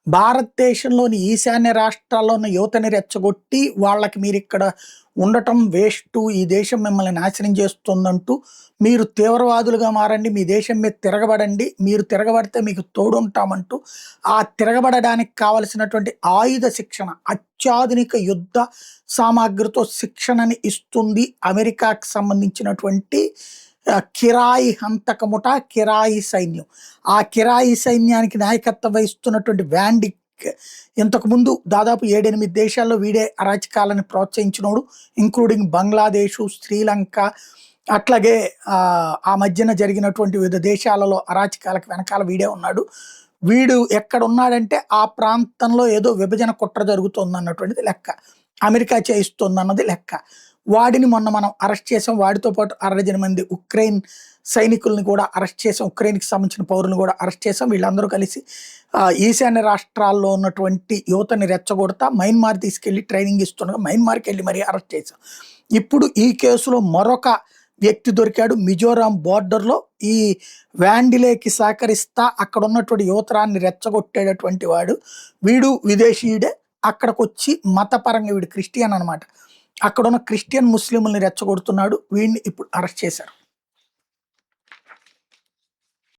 భారతదేశంలోని ఈశాన్య రాష్ట్రాల్లో ఉన్న యువతని రెచ్చగొట్టి వాళ్ళకి మీరిక్కడ ఉండటం వేస్టు, ఈ దేశం మిమ్మల్ని నాశనం చేస్తుందంటూ మీరు తీవ్రవాదులుగా మారండి, మీ దేశం మీద తిరగబడండి, మీరు తిరగబడితే మీకు తోడుంటామంటూ ఆ తిరగబడడానికి కావలసినటువంటి ఆయుధ శిక్షణ, అత్యాధునిక యుద్ధ సామాగ్రితో శిక్షణని ఇస్తుంది అమెరికాకి సంబంధించినటువంటి కిరాయి హంతక ముఠా, కిరాయి సైన్యం. ఆ కిరాయి సైన్యానికి నాయకత్వం వహిస్తున్నటువంటి వ్యాండిక్ ఇంతకుముందు దాదాపు 7-8 దేశాల్లో వీడే అరాచకాలను ప్రోత్సహించినోడు, ఇంక్లూడింగ్ బంగ్లాదేశు, శ్రీలంక, అట్లాగే ఆ మధ్యన జరిగినటువంటి వివిధ దేశాలలో అరాచకాలకు వెనకాల వీడే ఉన్నాడు. వీడు ఎక్కడ ఉన్నాడంటే ఆ ప్రాంతంలో ఏదో విభజన కుట్ర జరుగుతుంది అన్నటువంటిది లెక్క, అమెరికా చేయిస్తుంది అన్నది లెక్క. వాడిని మొన్న మనం అరెస్ట్ చేసాం, వాడితో పాటు 60 మంది ఉక్రెయిన్ సైనికుల్ని కూడా అరెస్ట్ చేసాం, ఉక్రెయిన్కి సంబంధించిన పౌరులను కూడా అరెస్ట్ చేసాం. వీళ్ళందరూ కలిసి ఈశాన్య రాష్ట్రాల్లో ఉన్నటువంటి యువతని రెచ్చగొడతా మయన్మార్ తీసుకెళ్లి ట్రైనింగ్ ఇస్తుండగా మయన్మార్కి వెళ్ళి మరీ అరెస్ట్ చేసాం. ఇప్పుడు ఈ కేసులో మరొక వ్యక్తి దొరికాడు మిజోరాం బోర్డర్లో. ఈ వ్యాండిలేకి సహకరిస్తా అక్కడ ఉన్నటువంటి యువతరాన్ని రెచ్చగొట్టేటటువంటి వాడు. వీడు విదేశీయుడే, అక్కడికి వచ్చి మతపరంగా వీడు క్రిస్టియన్ అనమాట, అక్కడ ఉన్న క్రిస్టియన్ ముస్లింలని రెచ్చగొడుతున్నాడు. వీడిని ఇప్పుడు అరెస్ట్ చేశారు.